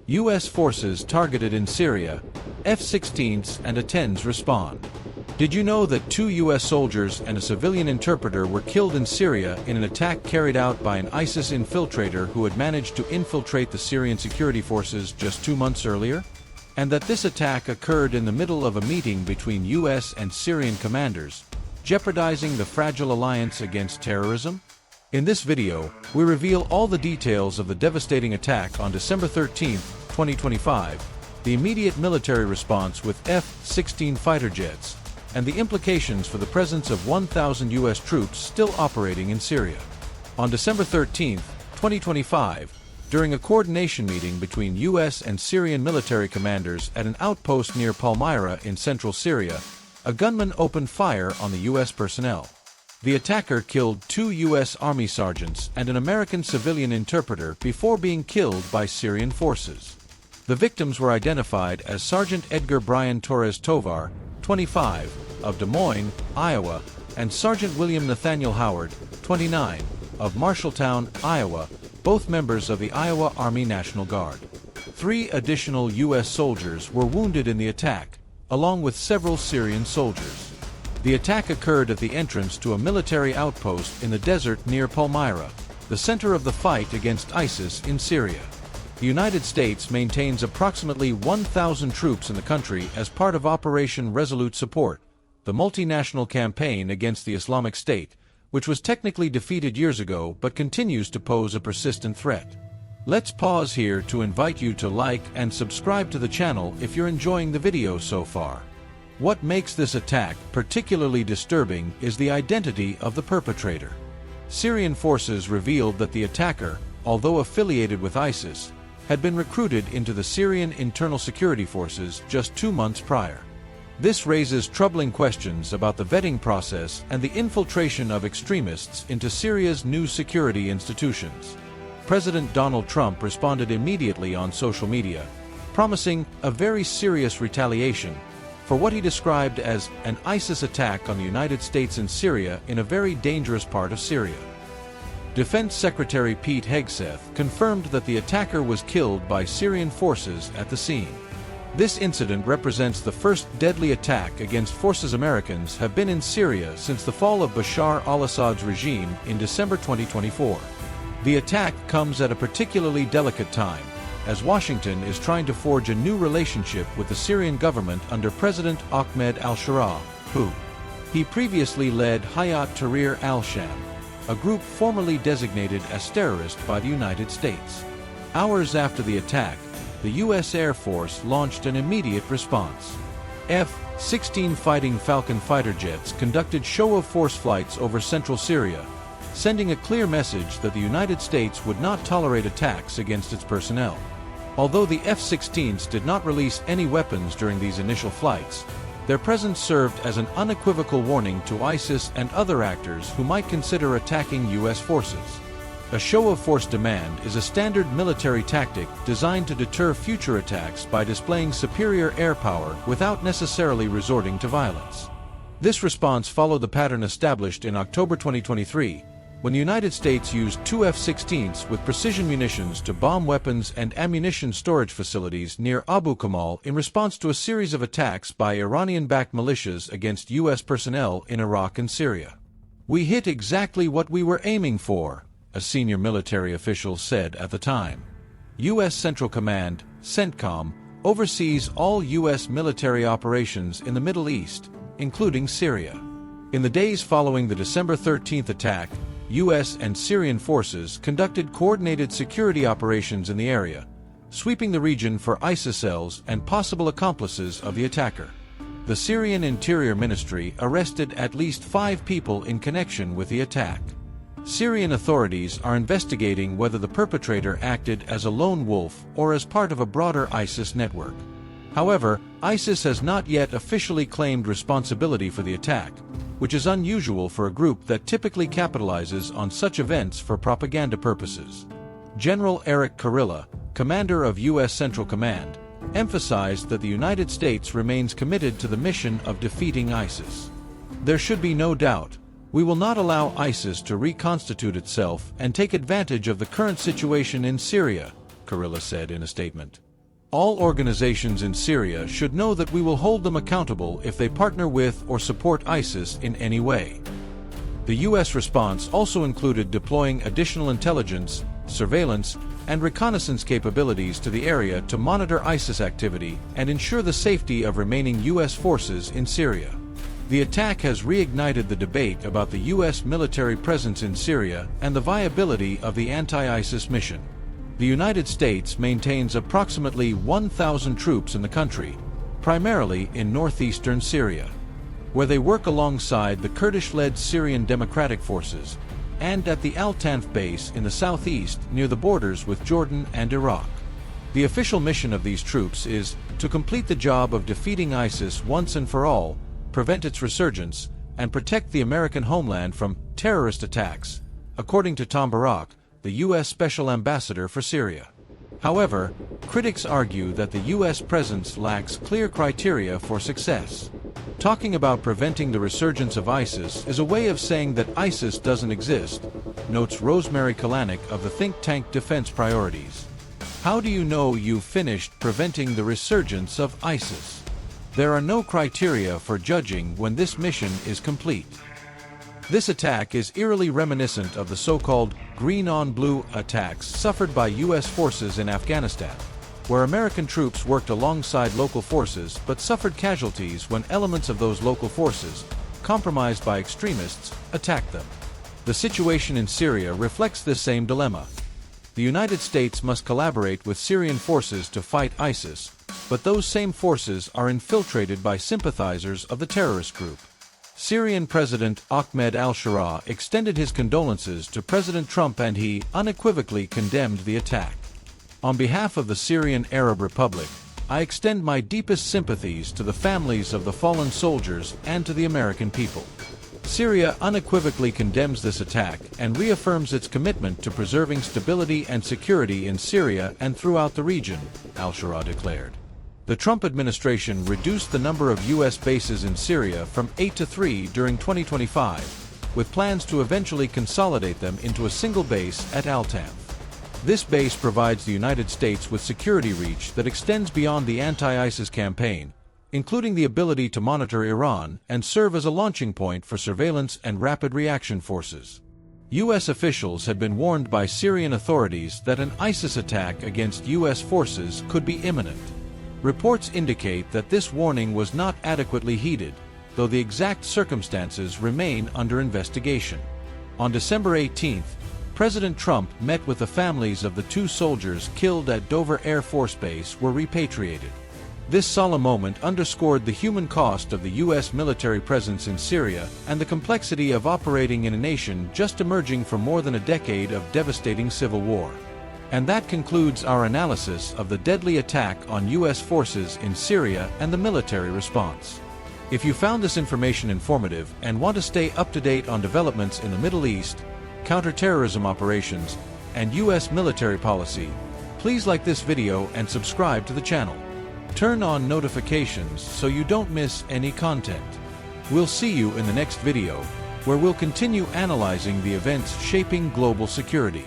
U.S. forces targeted in Syria, F-16s and A-10s respond. Did you know that 2 U.S. soldiers and a civilian interpreter were killed in Syria in an attack carried out by an ISIS infiltrator who had managed to infiltrate the Syrian security forces just 2 months earlier? And that this attack occurred in the middle of a meeting between U.S. and Syrian commanders, jeopardizing the fragile alliance against terrorism? In this video, we reveal all the details of the devastating attack on December 13, 2025, the immediate military response with F-16 fighter jets, and the implications for the presence of 1,000 U.S. troops still operating in Syria. On December 13, 2025, during a coordination meeting between U.S. and Syrian military commanders at an outpost near Palmyra in central Syria, a gunman opened fire on the U.S. personnel. The attacker killed 2 U.S. Army sergeants and an American civilian interpreter before being killed by Syrian forces. The victims were identified as Sergeant Edgar Brian Torres Tovar, 25, of Des Moines, Iowa, and Sergeant William Nathaniel Howard, 29, of Marshalltown, Iowa, both members of the Iowa Army National Guard. 3 additional U.S. soldiers were wounded in the attack, along with several Syrian soldiers. The attack occurred at the entrance to a military outpost in the desert near Palmyra, the center of the fight against ISIS in Syria. The United States maintains approximately 1,000 troops in the country as part of Operation Resolute Support, the multinational campaign against the Islamic State, which was technically defeated years ago but continues to pose a persistent threat. Let's pause here to invite you to like and subscribe to the channel if you're enjoying the video so far. What makes this attack particularly disturbing is the identity of the perpetrator. Syrian forces revealed that the attacker, although affiliated with ISIS, had been recruited into the Syrian internal security forces just 2 months prior. This raises troubling questions about the vetting process and the infiltration of extremists into Syria's new security institutions. President Donald Trump responded immediately on social media, promising a very serious retaliation for what he described as an ISIS attack on the United States and Syria in a very dangerous part of Syria. Defense Secretary Pete Hegseth confirmed that the attacker was killed by Syrian forces at the scene. This incident represents the first deadly attack against forces Americans have been in Syria since the fall of Bashar al-Assad's regime in December 2024. The attack comes at a particularly delicate time, as Washington is trying to forge a new relationship with the Syrian government under President Ahmed al-Sharaa, who he previously led Hayat Tahrir al-Sham, a group formerly designated as terrorist by the United States. Hours after the attack, the U.S. Air Force launched an immediate response. F-16 Fighting Falcon fighter jets conducted show-of-force flights over central Syria, sending a clear message that the United States would not tolerate attacks against its personnel. Although the F-16s did not release any weapons during these initial flights, their presence served as an unequivocal warning to ISIS and other actors who might consider attacking U.S. forces. A show-of-force demand is a standard military tactic designed to deter future attacks by displaying superior air power without necessarily resorting to violence. This response followed the pattern established in October 2023, when the United States used 2 F-16s with precision munitions to bomb weapons and ammunition storage facilities near Abu Kamal in response to a series of attacks by Iranian-backed militias against U.S. personnel in Iraq and Syria. "We hit exactly what we were aiming for," a senior military official said at the time. U.S. Central Command, CENTCOM, oversees all U.S. military operations in the Middle East, including Syria. In the days following the December 13th attack, U.S. and Syrian forces conducted coordinated security operations in the area, sweeping the region for ISIS cells and possible accomplices of the attacker. The Syrian Interior Ministry arrested at least 5 people in connection with the attack. Syrian authorities are investigating whether the perpetrator acted as a lone wolf or as part of a broader ISIS network. However, ISIS has not yet officially claimed responsibility for the attack, which is unusual for a group that typically capitalizes on such events for propaganda purposes. General Eric Kurilla, commander of U.S. Central Command, emphasized that the United States remains committed to the mission of defeating ISIS. "There should be no doubt. We will not allow ISIS to reconstitute itself and take advantage of the current situation in Syria," Kurilla said in a statement. All organizations in Syria should know that we will hold them accountable if they partner with or support ISIS in any way. The U.S. response also included deploying additional intelligence, surveillance, and reconnaissance capabilities to the area to monitor ISIS activity and ensure the safety of remaining U.S. forces in Syria. The attack has reignited the debate about the U.S. military presence in Syria and the viability of the anti-ISIS mission. The United States maintains approximately 1,000 troops in the country, primarily in northeastern Syria, where they work alongside the Kurdish-led Syrian Democratic Forces, and at the Al-Tanf base in the southeast near the borders with Jordan and Iraq. The official mission of these troops is to complete the job of defeating ISIS once and for all, prevent its resurgence, and protect the American homeland from terrorist attacks, according to Tom Barak, the U.S. Special Ambassador for Syria. However, critics argue that the U.S. presence lacks clear criteria for success. Talking about preventing the resurgence of ISIS is a way of saying that ISIS doesn't exist, notes Rosemary Kalanick of the think tank Defense Priorities. How do you know you've finished preventing the resurgence of ISIS? There are no criteria for judging when this mission is complete. This attack is eerily reminiscent of the so-called green-on-blue attacks suffered by U.S. forces in Afghanistan, where American troops worked alongside local forces but suffered casualties when elements of those local forces, compromised by extremists, attacked them. The situation in Syria reflects this same dilemma. The United States must collaborate with Syrian forces to fight ISIS, but those same forces are infiltrated by sympathizers of the terrorist group. Syrian President Ahmed al-Shara extended his condolences to President Trump and he unequivocally condemned the attack. On behalf of the Syrian Arab Republic, I extend my deepest sympathies to the families of the fallen soldiers and to the American people. Syria unequivocally condemns this attack and reaffirms its commitment to preserving stability and security in Syria and throughout the region, al-Shara declared. The Trump administration reduced the number of U.S. bases in Syria from 8 to 3 during 2025, with plans to eventually consolidate them into a single base at Al-Tanf. This base provides the United States with security reach that extends beyond the anti-ISIS campaign, including the ability to monitor Iran and serve as a launching point for surveillance and rapid reaction forces. U.S. officials had been warned by Syrian authorities that an ISIS attack against U.S. forces could be imminent. Reports indicate that this warning was not adequately heeded, though the exact circumstances remain under investigation. On December 18, President Trump met with the families of the 2 soldiers killed at Dover Air Force Base were repatriated. This solemn moment underscored the human cost of the U.S. military presence in Syria and the complexity of operating in a nation just emerging from more than a decade of devastating civil war. And that concludes our analysis of the deadly attack on U.S. forces in Syria and the military response. If you found this information informative and want to stay up to date on developments in the Middle East, counterterrorism operations, and U.S. military policy, please like this video and subscribe to the channel. Turn on notifications so you don't miss any content. We'll see you in the next video, where we'll continue analyzing the events shaping global security.